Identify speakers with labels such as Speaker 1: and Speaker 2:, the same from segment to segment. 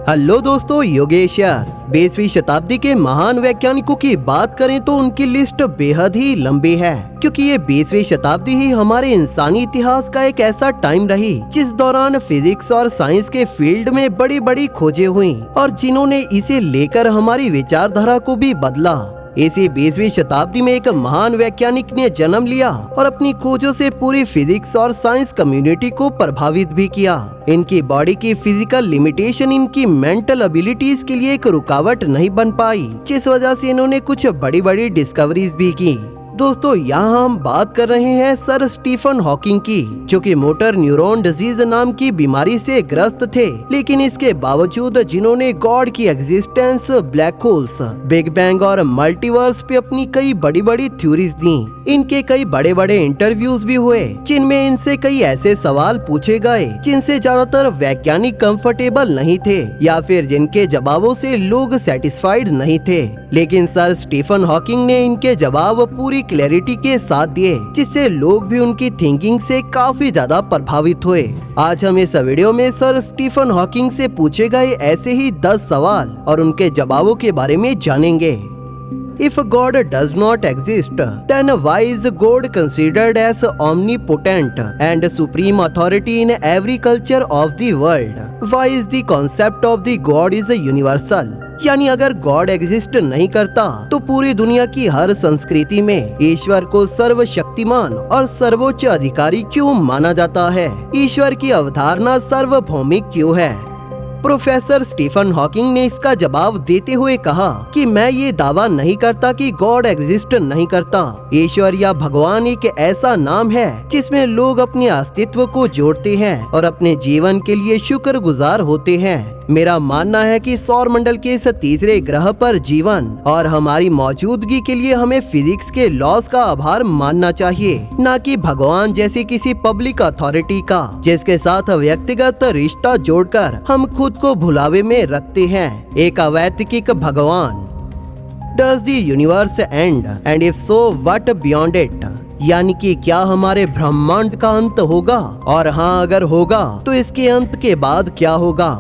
Speaker 1: Hello दोस्तों, योगेश यार। 20वीं शताब्दी के महान वैज्ञानिकों की बात करें तो उनकी लिस्ट बेहद ही लंबी है, क्योंकि ये 20वीं शताब्दी ही हमारे इंसानी इतिहास का एक ऐसा टाइम रही जिस दौरान फिजिक्स और साइंस के फील्ड में बड़ी बड़ी खोजें हुई और जिन्होंने इसे लेकर हमारी विचारधारा को भी बदला। इसी 20वीं शताब्दी में एक महान वैज्ञानिक ने जन्म लिया और अपनी खोजों से पूरी फिजिक्स और साइंस कम्युनिटी को प्रभावित भी किया। इनकी बॉडी की फिजिकल लिमिटेशन इनकी मेंटल एबिलिटीज के लिए एक रुकावट नहीं बन पाई, जिस वजह से इन्होंने कुछ बड़ी बड़ी डिस्कवरीज भी की। दोस्तों, यहाँ हम बात कर रहे हैं सर स्टीफन हॉकिंग की, जो कि मोटर न्यूरॉन डिजीज नाम की बीमारी से ग्रस्त थे, लेकिन इसके बावजूद जिन्होंने गॉड की existence, black holes, big bang और मल्टीवर्स पे अपनी कई बड़ी बड़ी थ्योरीज दी। इनके कई बड़े बड़े इंटरव्यूज भी हुए, जिनमें इनसे कई ऐसे सवाल पूछे गए जिनसे ज्यादातर वैज्ञानिक कंफर्टेबल नहीं थे या फिर जिनके जवाबों से लोग सेटिस्फाइड नहीं थे, लेकिन सर स्टीफन हॉकिंग ने इनके जवाब पूरी क्लैरिटी के साथ दिए, जिससे लोग भी उनकी थिंकिंग से काफी ज्यादा प्रभावित हुए। आज हम इस वीडियो में सर स्टीफन हॉकिंग से पूछे गए ऐसे ही 10 सवाल और उनके जवाबों के बारे में जानेंगे। If God does not exist, then why is God considered as omnipotent and supreme authority in every culture of the world? Why is the concept of the God is universal? यानी अगर गॉड एग्जिस्ट नहीं करता तो पूरी दुनिया की हर संस्कृति में ईश्वर को सर्वशक्तिमान और सर्वोच्च अधिकारी क्यों माना जाता है? ईश्वर की अवधारणा सार्वभौमिक क्यों है? प्रोफेसर स्टीफन हॉकिंग ने इसका जवाब देते हुए कहा कि मैं ये दावा नहीं करता कि गॉड एग्जिस्ट नहीं करता। ईश्वर या भगवान एक ऐसा नाम है जिसमें लोग अपने अस्तित्व को जोड़ते हैं और अपने जीवन के लिए शुक्रगुजार होते हैं। मेरा मानना है कि सौर मंडल के इस तीसरे ग्रह पर जीवन और हमारी मौजूदगी के लिए हमें फिजिक्स के लॉज का आभार मानना चाहिए, न कि भगवान जैसी किसी पब्लिक अथॉरिटी का, जिसके साथ व्यक्तिगत रिश्ता जोड़कर हम खुद को भुलावे में रखते हैं। एक अवैतनिक भगवान। Does the universe end and if so what beyond it? यानी कि क्या हमारे ब्रह्मांड का अंत होगा, और हाँ अगर होगा तो इसके अंत के बाद क्या होगा?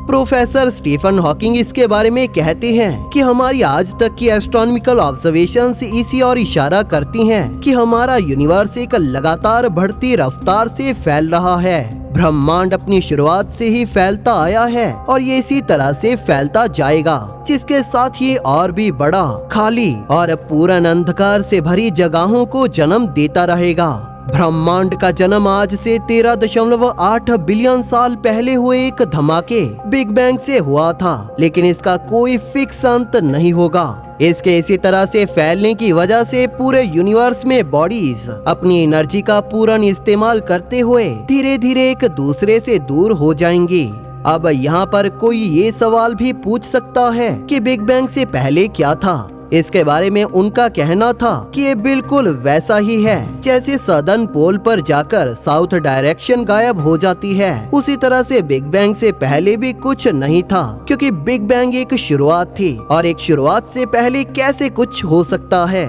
Speaker 1: प्रोफेसर स्टीफन हॉकिंग इसके बारे में कहते हैं कि हमारी आज तक की एस्ट्रोनॉमिकल ऑब्जर्वेशंस इसी और इशारा करती हैं कि हमारा यूनिवर्स एक लगातार बढ़ती रफ्तार से फैल रहा है। ब्रह्मांड अपनी शुरुआत से ही फैलता आया है और ये इसी तरह से फैलता जाएगा, जिसके साथ ये और भी बड़ा, खाली और पूर्ण अंधकार से भरी जगहों को जन्म देता रहेगा। ब्रह्मांड का जन्म आज से 13.8 बिलियन साल पहले हुए एक धमाके बिग बैंग से हुआ था, लेकिन इसका कोई फिक्स अंत नहीं होगा। इसके इसी तरह से फैलने की वजह से पूरे यूनिवर्स में बॉडीज अपनी एनर्जी का पूर्ण इस्तेमाल करते हुए धीरे धीरे एक दूसरे से दूर हो जाएंगी। अब यहाँ पर कोई ये सवाल भी पूछ सकता है कि बिग बैंग से पहले क्या था? इसके बारे में उनका कहना था कि ये बिल्कुल वैसा ही है जैसे सदर्न पोल पर जाकर साउथ डायरेक्शन गायब हो जाती है। उसी तरह से बिग बैंग से पहले भी कुछ नहीं था, क्योंकि बिग बैंग एक शुरुआत थी और एक शुरुआत से पहले कैसे कुछ हो सकता है?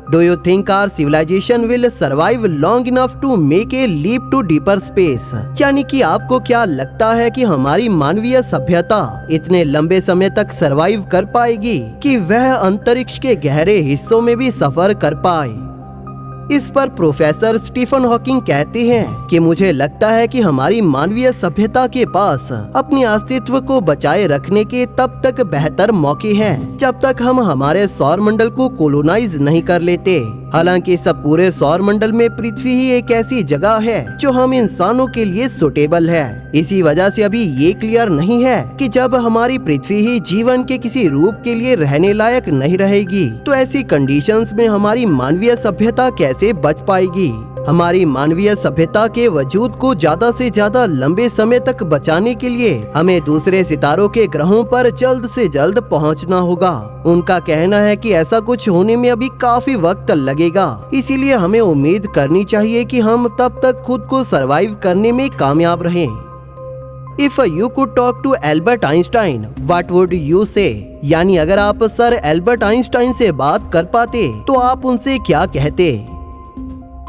Speaker 1: Do you think our civilization will survive long enough to make a leap to deeper space? यानी कि आपको क्या लगता है कि हमारी मानवीय सभ्यता इतने लंबे समय तक सरवाइव कर पाएगी कि वह अंतरिक्ष के गहरे हिस्सों में भी सफर कर पाए? इस पर प्रोफेसर स्टीफन हॉकिंग कहते हैं कि मुझे लगता है कि हमारी मानवीय सभ्यता के पास अपने अस्तित्व को बचाए रखने के तब तक बेहतर मौके हैं जब तक हम हमारे सौर मंडल को कोलोनाइज नहीं कर लेते। हालांकि सब पूरे सौर मंडल में पृथ्वी ही एक ऐसी जगह है जो हम इंसानों के लिए सुटेबल है। इसी वजह से अभी ये क्लियर नहीं है कि जब हमारी पृथ्वी ही जीवन के किसी रूप के लिए रहने लायक नहीं रहेगी तो ऐसी कंडीशंस में हमारी मानवीय सभ्यता कैसे बच पाएगी। हमारी मानवीय सभ्यता के वजूद को ज्यादा से ज्यादा लंबे समय तक बचाने के लिए हमें दूसरे सितारों के ग्रहों पर जल्द से जल्द पहुंचना होगा। उनका कहना है कि ऐसा कुछ होने में अभी काफी वक्त लगेगा, इसीलिए हमें उम्मीद करनी चाहिए कि हम तब तक खुद को सरवाइव करने में कामयाब रहें। If you could talk to Albert Einstein, what would you say? यानी अगर आप सर एल्बर्ट आइंस्टाइन से बात कर पाते तो आप उनसे क्या कहते?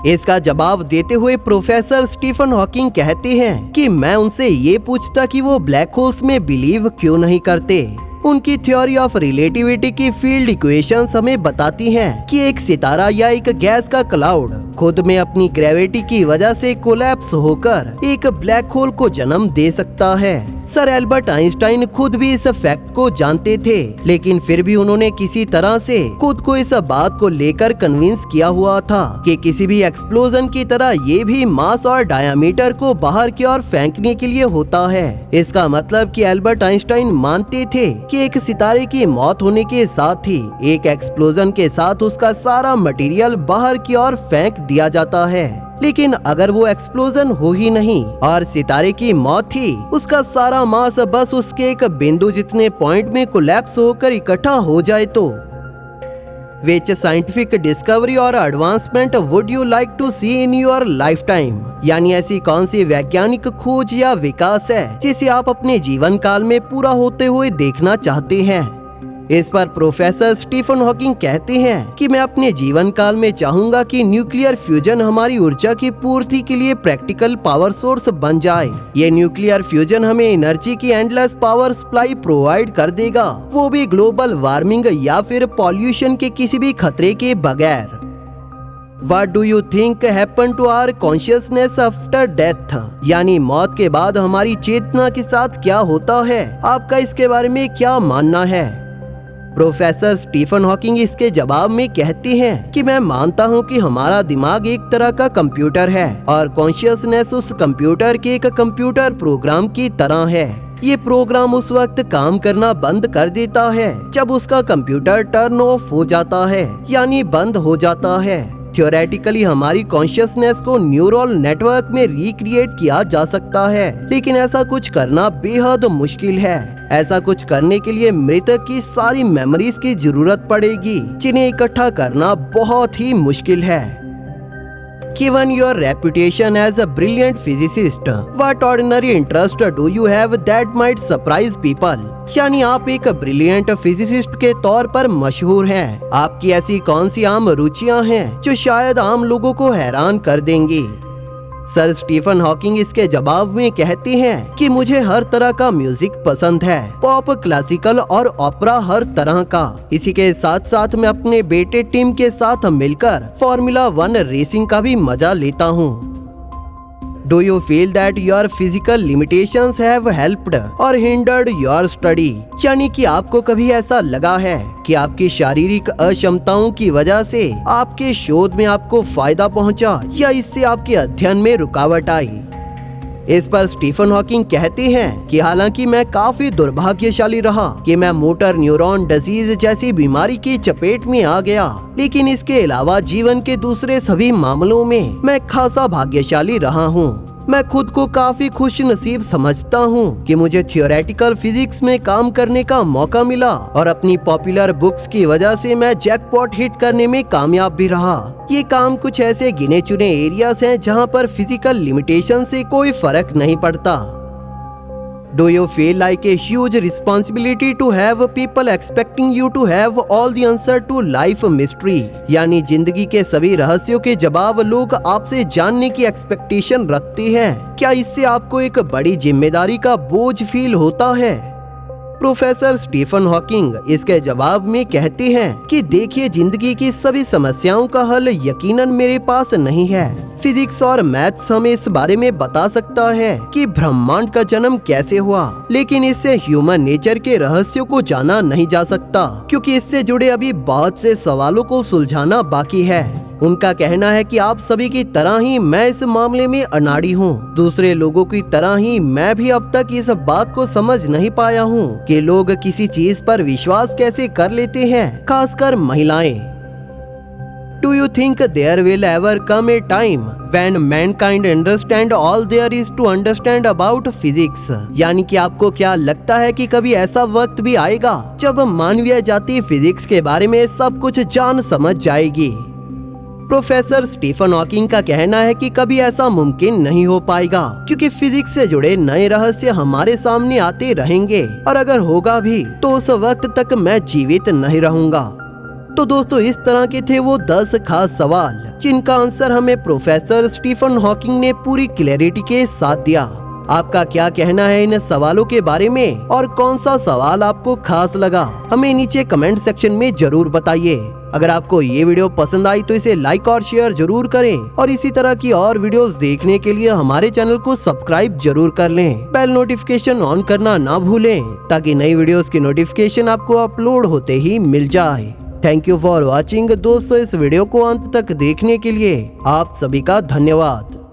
Speaker 1: इसका जवाब देते हुए प्रोफेसर स्टीफन हॉकिंग कहते हैं कि मैं उनसे ये पूछता कि वो ब्लैक होल्स में बिलीव क्यों नहीं करते। उनकी थ्योरी ऑफ रिलेटिविटी की फील्ड इक्वेशंस हमें बताती हैं कि एक सितारा या एक गैस का क्लाउड खुद में अपनी ग्रेविटी की वजह से कोलैप्स होकर एक ब्लैक होल को जन्म दे सकता है। सर एल्बर्ट आइंस्टाइन खुद भी इस फैक्ट को जानते थे, लेकिन फिर भी उन्होंने किसी तरह से खुद को इस बात को लेकर कन्विंस किया हुआ था कि किसी भी एक्सप्लोजन की तरह ये भी मास और डायामीटर को बाहर की ओर फेंकने के लिए होता है। इसका मतलब कि एल्बर्ट आइंस्टाइन मानते थे कि एक सितारे की मौत होने के साथ ही एक एक्सप्लोजन के साथ उसका सारा मटेरियल बाहर की ओर फेंक दिया जाता है। लेकिन अगर वो एक्सप्लोजन हो ही नहीं और सितारे की मौत थी, उसका सारा मास बस उसके एक बिंदु जितने पॉइंट में कोलैप्स होकर इकट्ठा हो जाए तो Which scientific discovery और advancement would you like to see in your life time? यानी ऐसी कौन सी वैज्ञानिक खोज या विकास है जिसे आप अपने जीवन काल में पूरा होते हुए देखना चाहते हैं? इस पर प्रोफेसर स्टीफन हॉकिंग कहते हैं कि मैं अपने जीवन काल में चाहूंगा कि न्यूक्लियर फ्यूजन हमारी ऊर्जा की पूर्ति के लिए प्रैक्टिकल पावर सोर्स बन जाए। ये न्यूक्लियर फ्यूजन हमें एनर्जी की एंडलेस पावर सप्लाई प्रोवाइड कर देगा, वो भी ग्लोबल वार्मिंग या फिर पॉल्यूशन के किसी भी खतरे के बगैर। What do you think happen to our consciousness after death? यानी मौत के बाद हमारी चेतना के साथ क्या होता है? आपका इसके बारे में क्या मानना है? प्रोफेसर स्टीफन हॉकिंग इसके जवाब में कहते हैं कि मैं मानता हूं कि हमारा दिमाग एक तरह का कंप्यूटर है और कॉन्शियसनेस उस कंप्यूटर के एक कंप्यूटर प्रोग्राम की तरह है। ये प्रोग्राम उस वक्त काम करना बंद कर देता है जब उसका कंप्यूटर टर्न ऑफ हो जाता है, यानी बंद हो जाता है। थ्योरेटिकली हमारी कॉन्शियसनेस को न्यूरल नेटवर्क में रिक्रिएट किया जा सकता है, लेकिन ऐसा कुछ करना बेहद मुश्किल है। ऐसा कुछ करने के लिए मृतक की सारी मेमोरीज की जरूरत पड़ेगी, जिन्हें इकट्ठा करना बहुत ही मुश्किल है। Given your reputation as a brilliant physicist, what ordinary interest do you have that might surprise people? यानी आप एक ब्रिलियंट फिजिसिस्ट के तौर पर मशहूर हैं। आपकी ऐसी कौन सी आम रुचियां हैं जो शायद आम लोगों को हैरान कर देंगी? सर स्टीफन हॉकिंग इसके जवाब में कहते हैं कि मुझे हर तरह का म्यूजिक पसंद है, पॉप, क्लासिकल और ओपेरा, हर तरह का। इसी के साथ साथ मैं अपने बेटे टिम के साथ मिलकर फॉर्मूला 1 रेसिंग का भी मजा लेता हूँ। Do you feel that your physical limitations have helped or hindered your study? यानी कि आपको कभी ऐसा लगा है कि आपकी शारीरिक अक्षमताओं की वजह से आपके शोध में आपको फायदा पहुंचा या इससे आपके अध्ययन में रुकावट आई? इस पर स्टीफन हॉकिंग कहते हैं कि हालांकि मैं काफी दुर्भाग्यशाली रहा कि मैं मोटर न्यूरॉन डिजीज जैसी बीमारी की चपेट में आ गया, लेकिन इसके अलावा जीवन के दूसरे सभी मामलों में मैं खासा भाग्यशाली रहा हूँ। मैं खुद को काफी खुश नसीब समझता हूँ कि मुझे थियोरेटिकल फिजिक्स में काम करने का मौका मिला और अपनी पॉपुलर बुक्स की वजह से मैं जैकपॉट हिट करने में कामयाब भी रहा। ये काम कुछ ऐसे गिने चुने एरियाज हैं जहाँ पर फिजिकल लिमिटेशन से कोई फर्क नहीं पड़ता। Do you feel like a huge responsibility to have people expecting you to have all the answer to life mystery? यानी जिंदगी के सभी रहस्यों के जवाब लोग आपसे जानने की एक्सपेक्टेशन रखते हैं। क्या इससे आपको एक बड़ी जिम्मेदारी का बोझ फील होता है? प्रोफेसर स्टीफन हॉकिंग इसके जवाब में कहते हैं कि देखिए, जिंदगी की सभी समस्याओं का हल यकीनन मेरे पास नहीं है। फिजिक्स और मैथ्स हमें इस बारे में बता सकता है कि ब्रह्मांड का जन्म कैसे हुआ, लेकिन इससे ह्यूमन नेचर के रहस्यों को जाना नहीं जा सकता, क्योंकि इससे जुड़े अभी बहुत से सवालों को सुलझाना बाकी है। उनका कहना है कि आप सभी की तरह ही मैं इस मामले में अनाड़ी हूँ। दूसरे लोगों की तरह ही मैं भी अब तक इस बात को समझ नहीं पाया हूँ कि लोग किसी चीज पर विश्वास कैसे कर लेते हैं, खासकर महिलाएं। Do you think there will ever come a time when mankind understand all there is to understand about physics? यानी कि आपको क्या लगता है कि कभी ऐसा वक्त भी आएगा जब मानवीय जाति फिजिक्स के बारे में सब कुछ जान समझ जाएगी? प्रोफेसर स्टीफन हॉकिंग का कहना है कि कभी ऐसा मुमकिन नहीं हो पाएगा, क्योंकि फिजिक्स से जुड़े नए रहस्य हमारे सामने आते रहेंगे और अगर होगा भी तो उस वक्त तक मैं जीवित नहीं रहूंगा। तो दोस्तों इस तरह के थे वो 10 खास सवाल जिनका आंसर हमें प्रोफेसर स्टीफन हॉकिंग ने पूरी क्लैरिटी के साथ दिया। आपका क्या कहना है इन सवालों के बारे में और कौन सा सवाल आपको खास लगा, हमें नीचे कमेंट सेक्शन में जरूर बताइए। अगर आपको ये वीडियो पसंद आई तो इसे लाइक और शेयर जरूर करें और इसी तरह की और वीडियोस देखने के लिए हमारे चैनल को सब्सक्राइब जरूर कर लें। बेल नोटिफिकेशन ऑन करना ना भूलें ताकि नई वीडियोस की नोटिफिकेशन आपको अपलोड होते ही मिल जाए। थैंक यू फॉर वॉचिंग दोस्तों, इस वीडियो को अंत तक देखने के लिए आप सभी का धन्यवाद।